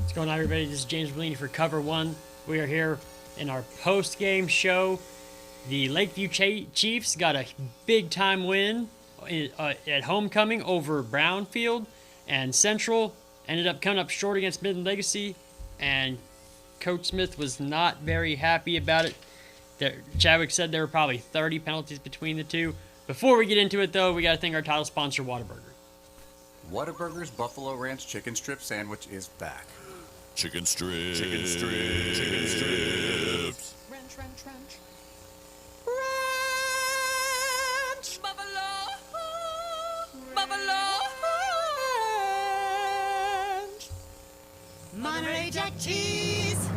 What's going on, everybody? This is James Bouligny for Cover1. We are here in our post-game show. The Lakeview Chiefs got a big-time win at homecoming over Brownfield, and Central ended up coming up short against Midland Legacy, and Coach Smith was not very happy about it. Chadwick said there were probably 30 penalties between the two. Before we get into it, though, we got to thank our title sponsor, Whataburger. Whataburger's Buffalo Ranch Chicken Strip Sandwich is back. Chicken strips. Chicken strips. Chicken strips. Ranch, ranch, ranch. Ranch. Buffalo. Buffalo. Ranch. Monterey Jack cheese.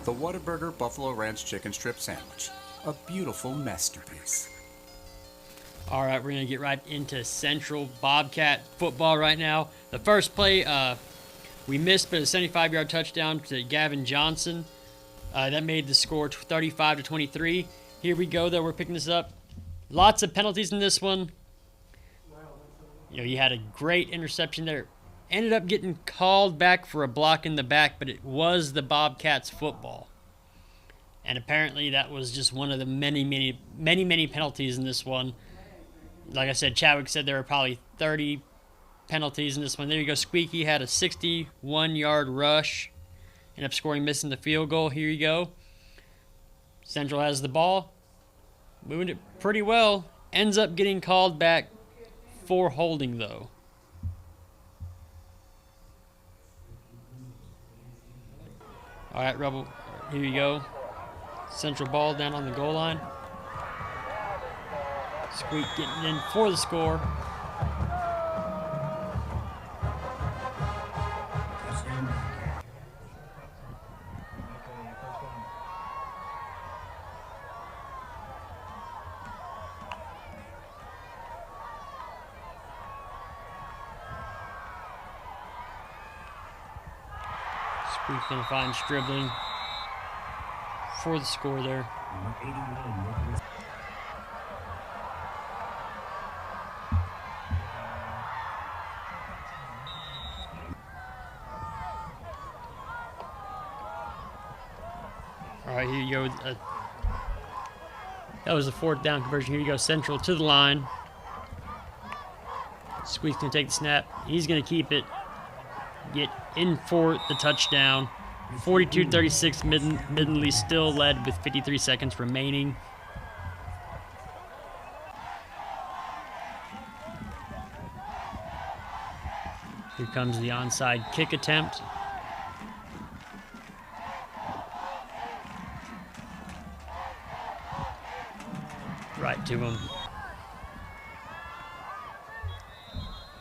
The Whataburger Buffalo Ranch Chicken Strip Sandwich. A beautiful masterpiece. All right, we're going to get right into Central Bobcat football right now. The first play, we missed, but a 75-yard touchdown to Gavin Johnson. That made the score 35-23. Here we go, though. We're picking this up. Lots of penalties in this one. You had a great interception there. Ended up getting called back for a block in the back, but it was the Bobcats football. And apparently that was just one of the many penalties in this one. Like I said, Chadwick said there were probably 30 penalties in this one. There you go. Squeaky had a 61-yard rush. Ended up scoring, missing the field goal. Here you go. Central has the ball. Moving it pretty well. Ends up getting called back for holding, though. All right, Rebel. Here you go. Central ball down on the goal line. Squeak getting in for the score. Squeak gonna find Stribling for the score there. All right, here you go. That was a fourth down conversion. Here you go, Central to the line. Squeak's going to take the snap. He's going to keep it. Get in for the touchdown. 42-36, Midland still led with 53 seconds remaining. Here comes the onside kick attempt. Right to him.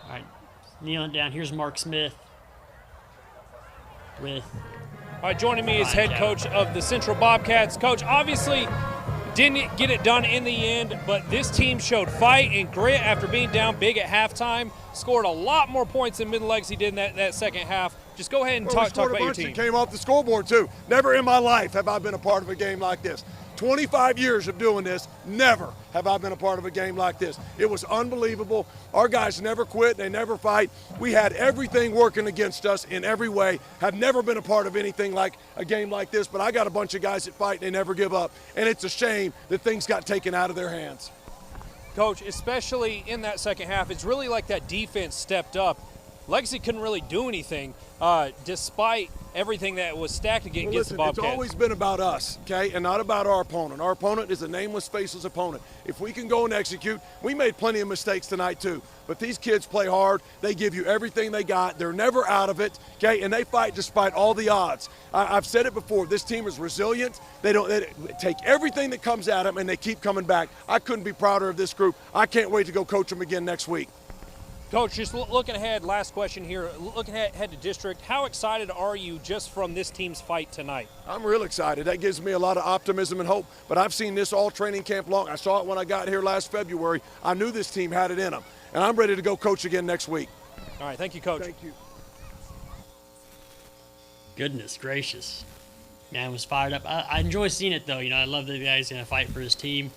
All right, kneeling down. Here's Mark Smith with. All right, joining me is head coach of the Central Bobcats. Coach, obviously didn't get it done in the end, but this team showed fight and grit after being down big at halftime. Scored a lot more points than Midland Legacy did in that second half. Just go ahead and talk about your team. Came off the scoreboard too. Never in my life have I been a part of a game like this. 25 years of doing this, never have I been a part of a game like this. It was unbelievable. Our guys never quit. They never fight. We had everything working against us in every way. Have never been a part of anything like a game like this, but I got a bunch of guys that fight and they never give up. And it's a shame that things got taken out of their hands. Coach, especially in that second half, it's really like that defense stepped up. Legacy couldn't really do anything despite everything that was stacked against the Bobcats. It's always been about us, okay, and not about our opponent. Our opponent is a nameless, faceless opponent. If we can go and execute, we made plenty of mistakes tonight too, but these kids play hard. They give you everything they got. They're never out of it, okay, and they fight despite all the odds. I've said it before. This team is resilient. They take everything that comes at them, and they keep coming back. I couldn't be prouder of this group. I can't wait to go coach them again next week. Coach, just looking ahead, last question here, looking ahead to district, how excited are you just from this team's fight tonight? I'm real excited. That gives me a lot of optimism and hope, but I've seen this all training camp long. I saw it when I got here last February. I knew this team had it in them, and I'm ready to go coach again next week. All right, thank you, Coach. Thank you. Goodness gracious. Man was fired up. I enjoy seeing it, though. I love that the guy's going to fight for his team.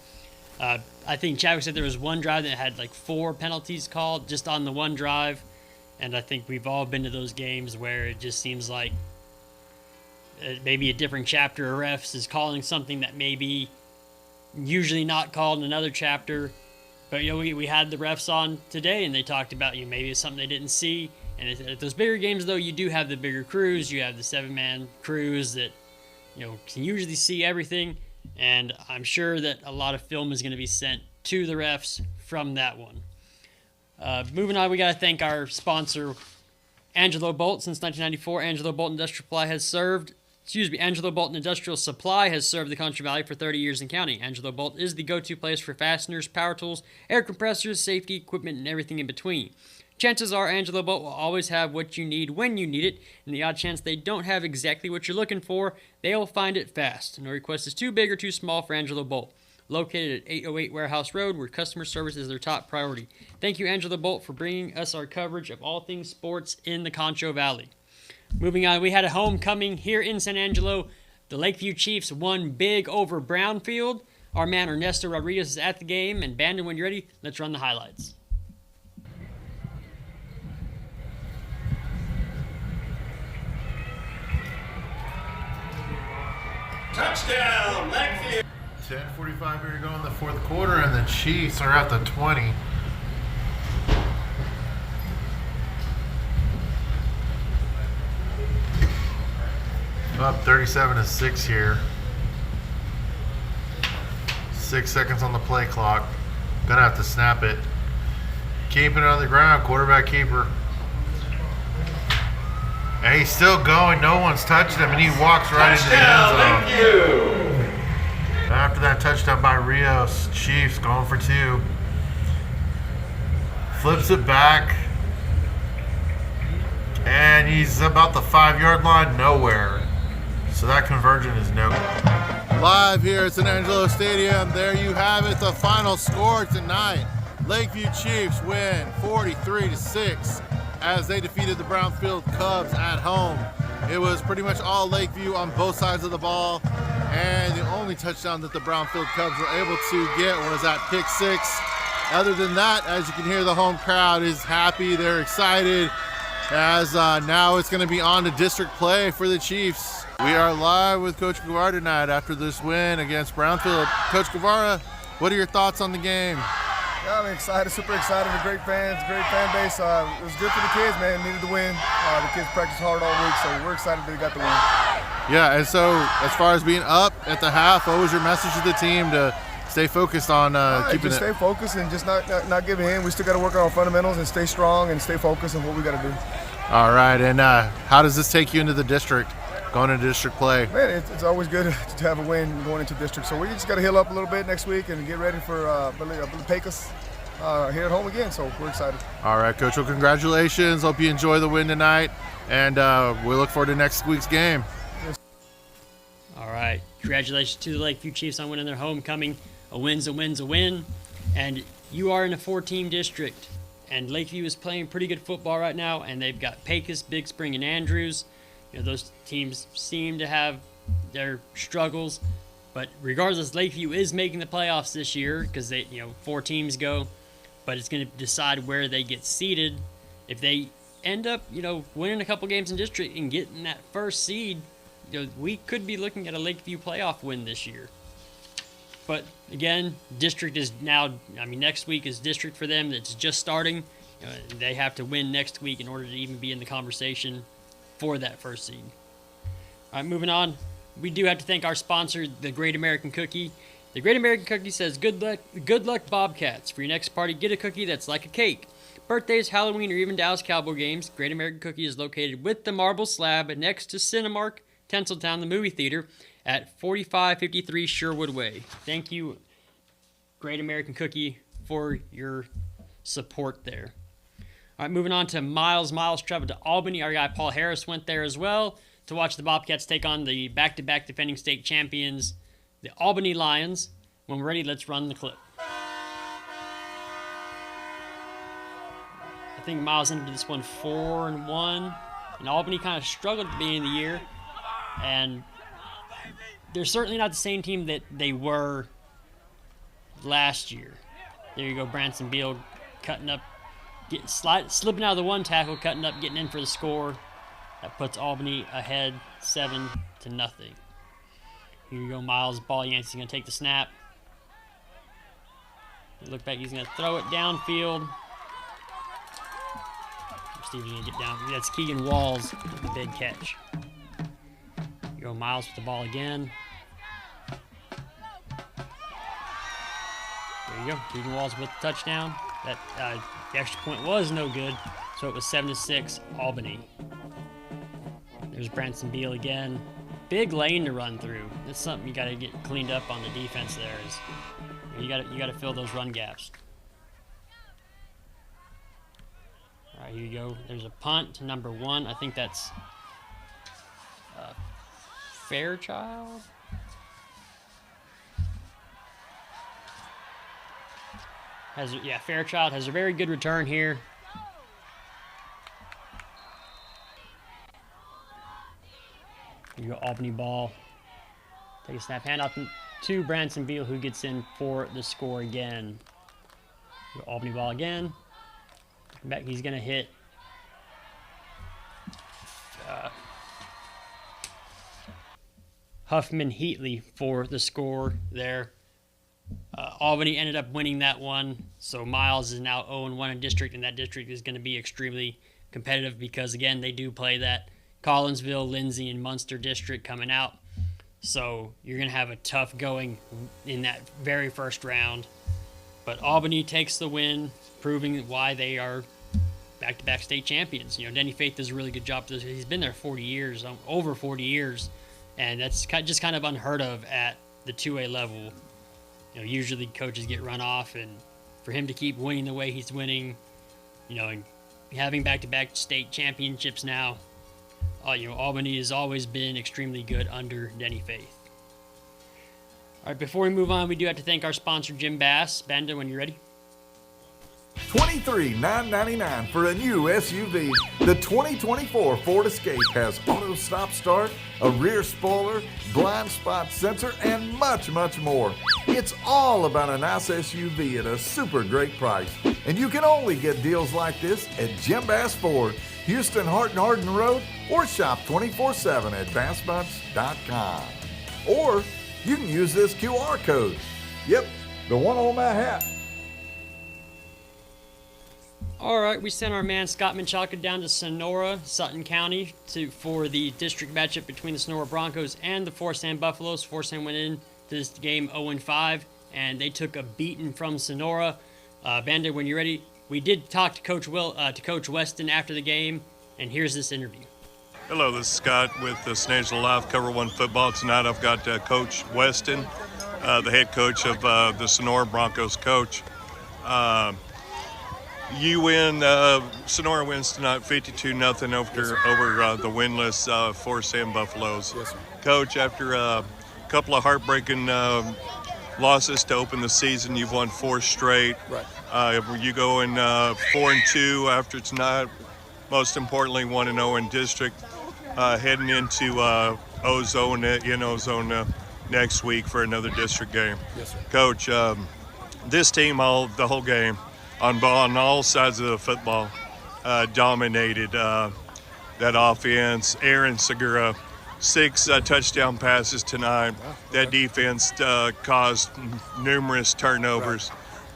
I think Chadwick said there was one drive that had like 4 penalties called just on the one drive. And I think we've all been to those games where it just seems like maybe a different chapter of refs is calling something that maybe usually not called in another chapter. But, we had the refs on today, and they talked about, maybe it's something they didn't see. And at those bigger games, though, you do have the bigger crews. You have the 7-man crews that, can usually see everything. And I'm sure that a lot of film is going to be sent to the refs from that one. Moving on, we got to thank our sponsor, Angelo Bolt. Since 1994, Angelo Bolt Industrial Supply has served the Country Valley for 30 years and counting. Angelo Bolt is the go-to place for fasteners, power tools, air compressors, safety equipment, and everything in between. Chances are Angelo Bolt will always have what you need when you need it, and the odd chance they don't have exactly what you're looking for, they'll find it fast. No request is too big or too small for Angelo Bolt. Located at 808 Warehouse Road, where customer service is their top priority. Thank you, Angelo Bolt, for bringing us our coverage of all things sports in the Concho Valley. Moving on, we had a homecoming here in San Angelo. The Lakeview Chiefs won big over Brownfield. Our man Ernesto Rodriguez is at the game, and Bandon, when you're ready, let's run the highlights. Touchdown, Lakeview! 10:45 here to go in the fourth quarter, and the Chiefs are at the 20. Up 37-6 here. 6 seconds on the play clock. Gonna have to snap it. Keeping it on the ground, quarterback keeper. And he's still going. No one's touching him, and he walks right into the end zone. After that touchdown by Rios, Chiefs going for 2. Flips it back. And he's about the 5-yard line, nowhere. So that conversion is no. Live here at San Angelo Stadium, there you have it, the final score tonight. Lakeview Chiefs win 43-6 as they defeated the Brownfield Cubs at home. It was pretty much all Lakeview on both sides of the ball, and the only touchdown that the Brownfield Cubs were able to get was at pick 6. Other than that, as you can hear, the home crowd is happy, they're excited, as now it's going to be on to district play for the Chiefs. We are live with Coach Guevara tonight after this win against Brownfield. Coach Guevara, what are your thoughts on the game? Yeah, I'm excited, super excited. The great fans, great fan base. It was good for the kids, man. Needed to win. The kids practiced hard all week, so we're excited that they got the win. Yeah, and so as far as being up at the half, what was your message to the team to stay focused on keeping just stay focused and just not give in. We still got to work on our fundamentals and stay strong and stay focused on what we got to do. All right, and how does this take you into the district, going into district play? Man, it's always good to have a win going into district. So we just got to heal up a little bit next week and get ready for Pecos here at home again. So we're excited. All right, Coach. Well, congratulations. Hope you enjoy the win tonight, and we look forward to next week's game. Yes. All right. Congratulations to the Lakeview Chiefs on winning their homecoming. A win's a win's a win. And you are in a 4-team district. And Lakeview is playing pretty good football right now, and they've got Pecos, Big Spring, and Andrews. Those teams seem to have their struggles, but regardless, Lakeview is making the playoffs this year because they, 4 teams go, but it's going to decide where they get seeded. If they end up, winning a couple games in district and getting that first seed, we could be looking at a Lakeview playoff win this year. But again, district is now, next week is district for them. It's just starting. They have to win next week in order to even be in the conversation for that first seed. All right, moving on. We do have to thank our sponsor, the Great American Cookie. The Great American Cookie says, good luck, Bobcats. For your next party, get a cookie that's like a cake. Birthdays, Halloween, or even Dallas Cowboy games, Great American Cookie is located with the marble slab next to Cinemark, Tinseltown, the movie theater, at 4553 Sherwood Way. Thank you, Great American Cookie, for your support there. All right, moving on to Miles. Miles traveled to Albany. Our guy Paul Harris went there as well to watch the Bobcats take on the back-to-back defending state champions, the Albany Lions. When we're ready, let's run the clip. I think Miles ended this one 4-1, and Albany kind of struggled at the beginning of the year, and they're certainly not the same team that they were last year. There you go, Branson Beal cutting up, slipping out of the one tackle, cutting up, getting in for the score. That puts Albany ahead 7-0. Here you go, Miles Bulldogs going to take the snap. Look back, he's going to throw it downfield. Steve's going to get down. That's Keegan Walls with the big catch. Here you go, Miles with the ball again. There you go, Keegan Walls with the touchdown. That the extra point was no good, so it was 7-6 Albany. There's Branson Beal again. Big lane to run through. That's something you got to get cleaned up on the defense. There is, you got to fill those run gaps. All right, here you go. There's a punt to number 1. I think that's Fairchild. Fairchild has a very good return here. You go, Albany ball. Take a snap, hand off to Branson Beal, who gets in for the score again. You go, Albany ball again. Back, he's gonna hit Huffman Heatley for the score there. Albany ended up winning that one, so Miles is now 0-1 in district, and that district is going to be extremely competitive because, again, they do play that Collinsville, Lindsay, and Munster district coming out. So you're going to have a tough going in that very first round. But Albany takes the win, proving why they are back-to-back state champions. You know, Denny Faith does a really good job. He's been there 40 years, over 40 years, and that's just kind of unheard of at the 2A level. You know, usually coaches get run off, and for him to keep winning the way he's winning, you know, and having back-to-back state championships now, you know, Albany has always been extremely good under Denny Faith. All right, before we move on, we do have to thank our sponsor, Jim Bass. Banda, when you're ready. $23,999 for a new SUV. The 2024 Ford Escape has auto stop start, a rear spoiler, blind spot sensor, and much, much more. It's all about a nice SUV at a super great price. And you can only get deals like this at Jim Bass Ford, Houston, Hardin Road, or shop 24/7 at bassbunts.com. Or you can use this QR code. Yep, the one on my hat. All right, we sent our man Scott Menchaca down to Sonora, Sutton County, for the district matchup between the Sonora Broncos and the Forest Hand Buffaloes. Forest Hand went into this game 0-5, and they took a beating from Sonora. Banda, when you're ready, we did talk to Coach Weston after the game, and here's this interview. Hello, this is Scott with the Snaresville Live COVER1 football. Tonight I've got Coach Weston, the head coach of the Sonora Broncos coach. You win, Sonora wins tonight 52-0 over the winless Forest Hand Buffaloes. Yes, sir. Coach, after a couple of heartbreaking losses to open the season, you've won 4 straight. Right. You go in 4-2 after tonight, most importantly 1-0 in district, heading into Ozona next week for another district game. Yes, sir. Coach, this team, the whole game, on all sides of the football, dominated that offense. Aaron Segura, 6 touchdown passes tonight. Wow. That defense caused numerous turnovers.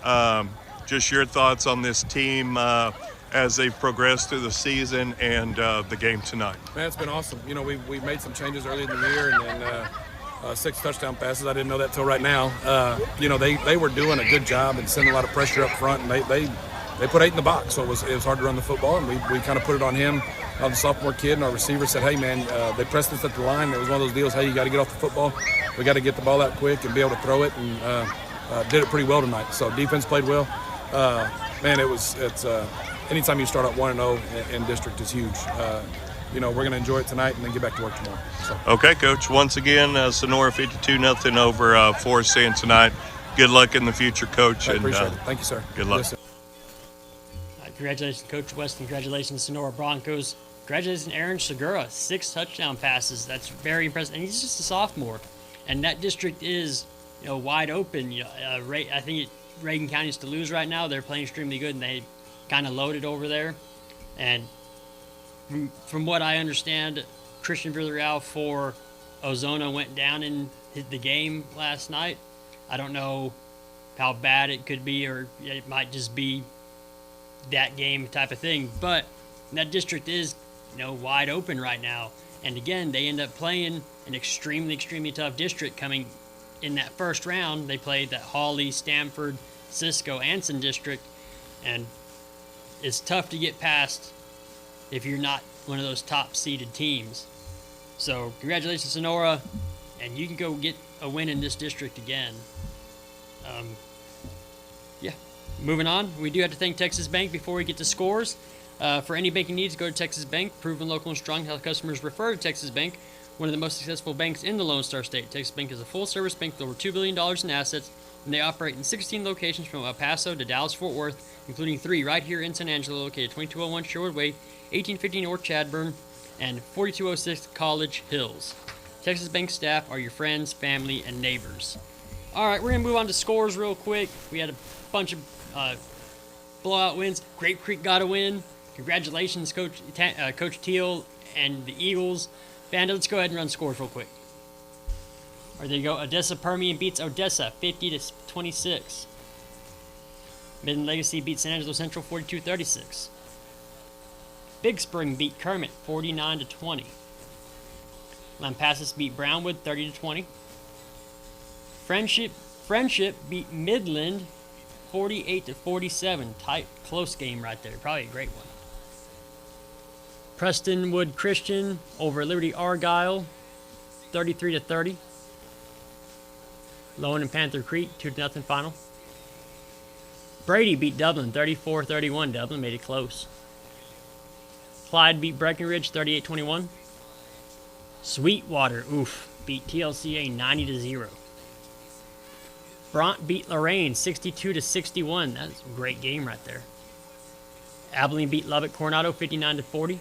Right. Just your thoughts on this team as they've progressed through the season and the game tonight. Man, it's been awesome. You know, we made some changes early in the year, and then 6 touchdown passes. I didn't know that till right now. You know, they were doing a good job and sending a lot of pressure up front, and they put 8 in the box, so it was hard to run the football, and we kind of put it on him, the sophomore kid, and our receiver said, hey, man, they pressed us at the line. It was one of those deals, hey, you got to get off the football. We got to get the ball out quick and be able to throw it, and did it pretty well tonight. So defense played well. Man, it's anytime you start out 1-0 in district is huge. You know, we're going to enjoy it tonight and then get back to work tomorrow. So. Okay, Coach. Once again, Sonora 52-0 over Forest Hand tonight. Good luck in the future, Coach. I appreciate it. Thank you, sir. Good luck. Yes, sir. Congratulations, Coach West. Congratulations, Sonora Broncos. Congratulations, Aaron Segura. 6 touchdown passes. That's very impressive. And he's just a sophomore. And that district is wide open. I think Reagan County's to lose right now. They're playing extremely good, and they kind of loaded over there. And from what I understand, Christian Villarreal for Ozona went down in the game last night. I don't know how bad it could be, or it might just be that game type of thing. But that district is, wide open right now. And again, they end up playing an extremely, extremely tough district coming in that first round. They played that Hawley, Stamford, Cisco, Anson district, and it's tough to get past if you're not one of those top seeded teams. So congratulations, Sonora, and you can go get a win in this district again. Moving on, we do have to thank Texas Bank before we get to scores. For any banking needs, go to Texas Bank. Proven local and strong, help customers refer to Texas Bank, one of the most successful banks in the Lone Star State. Texas Bank is a full-service bank with over $2 billion in assets, and they operate in 16 locations from El Paso to Dallas-Fort Worth, including 3 right here in San Angelo, located 2201 Sherwood Way, 1850 North Chadburn, and 4206 College Hills. Texas Bank staff are your friends, family, and neighbors. All right, we're going to move on to scores real quick. We had a bunch of blowout wins. Grape Creek got a win. Congratulations, Coach Teal and the Eagles. Vanda, let's go ahead and run scores real quick. All right, there you go. Odessa Permian beats Odessa 50-26. Midland Legacy beats San Angelo Central 42-36. Big Spring beat Kermit 49-20. Lampasas beat Brownwood 30-20. Friendship beat Midland 48-47. Tight, close game right there. Probably a great one. Prestonwood Christian over Liberty Argyle 33-30. Lowen and Panther Creek 2-0 final. Brady beat Dublin 34-31. Dublin made it close. Clyde beat Breckenridge 38-21. Sweetwater, beat TLCA 90-0. Bront beat Lorraine 62-61. That's a great game right there. Albany beat Lubbock Coronado 59-40.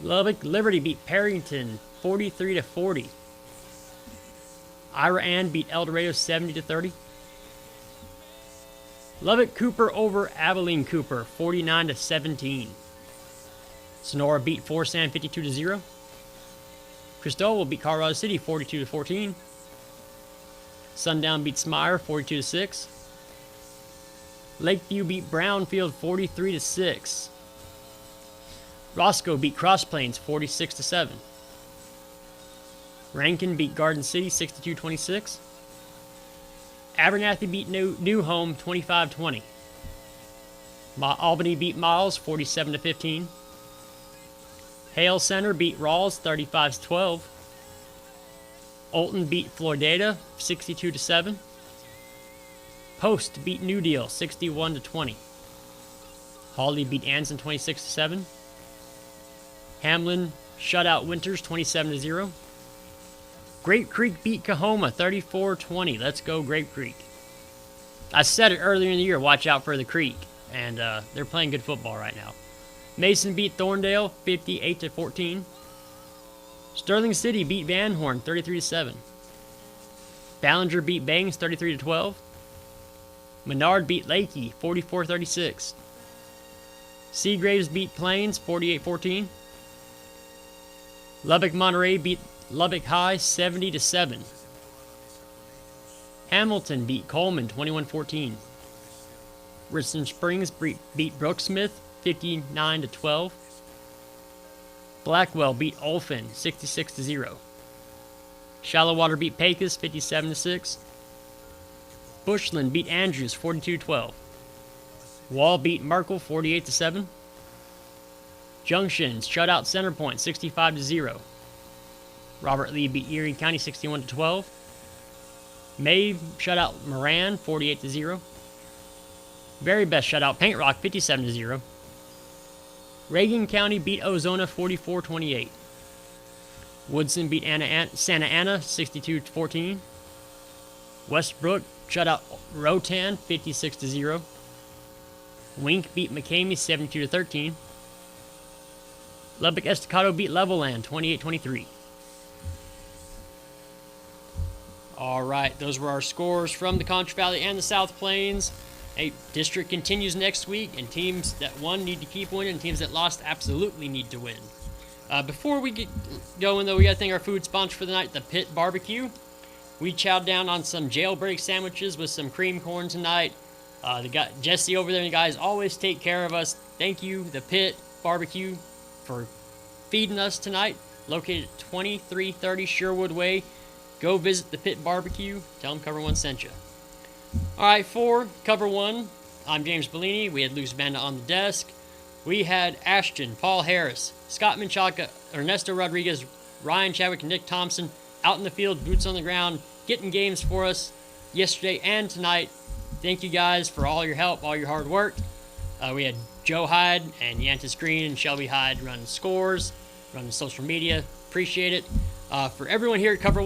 Lubbock Liberty beat Perryton 43-40. Ira Ann beat El Dorado 70-30. Lubbock Cooper over Abilene Cooper 49-17. Sonora beat Forsan 52-0. Cristobal beat Colorado City 42-14. Sundown beat Smyre 42-6. Lakeview beat Brownfield 43-6. Roscoe beat Cross Plains 46-7. Rankin beat Garden City 62-26. Abernathy beat New Home 25-20. Albany beat Miles 47-15. Hale Center beat Rawls 35-12. Olton beat Floridada 62-7. Post beat New Deal 61-20. Hawley beat Anson 26-7. Hamlin shut out Winters 27-0. Grape Creek beat Cahoma 34-20. Let's go Grape Creek. I said it earlier in the year, watch out for the Creek, and they're playing good football right now. Mason beat Thorndale 58-14. Sterling City beat Van Horn 33-7. Ballinger beat Bangs 33-12. Menard beat Lakey 44-36. Seagraves beat Plains 48-14. Lubbock Monterey beat Lubbock High 70-7. Hamilton beat Coleman 21-14. Richland Springs beat Brooksmith 59-12. Blackwell beat Olphin 66-0. Shallowwater beat Pecos 57-6. Bushland beat Andrews 42-12. Wall beat Merkel 48-7. Junction shut out Centerpoint 65-0. Robert Lee beat Erie County 61-12. May shut out Moran 48-0. Very Best shut out Paint Rock 57-0. Reagan County beat Ozona 44-28. Woodson beat Santa Ana 62-14. Westbrook shut out Rotan 56-0. Wink beat McCamey 72-13. Lubbock Estacado beat Levelland 28-23. All right, those were our scores from the Contra Valley and the South Plains. Hey, district continues next week, and teams that won need to keep winning, and teams that lost absolutely need to win. Before we get going, though, we got to thank our food sponsor for the night, the Pit Barbecue. We chowed down on some jailbreak sandwiches with some cream corn tonight. Jesse over there and the guys always take care of us. Thank you, the Pit Barbecue, for feeding us tonight. Located at 2330 Sherwood Way. Go visit the Pit Barbecue. Tell them Cover1 sent you. All right, for Cover1, I'm James Bouligny. We had Luce Banda on the desk. We had Ashton, Paul Harris, Scott Menchaca, Ernesto Rodriguez, Ryan Chadwick, and Nick Thompson out in the field, boots on the ground, getting games for us yesterday and tonight. Thank you guys for all your help, all your hard work. We had Joe Hyde and Yantis Green and Shelby Hyde running scores, running social media. Appreciate it. For everyone here at Cover1,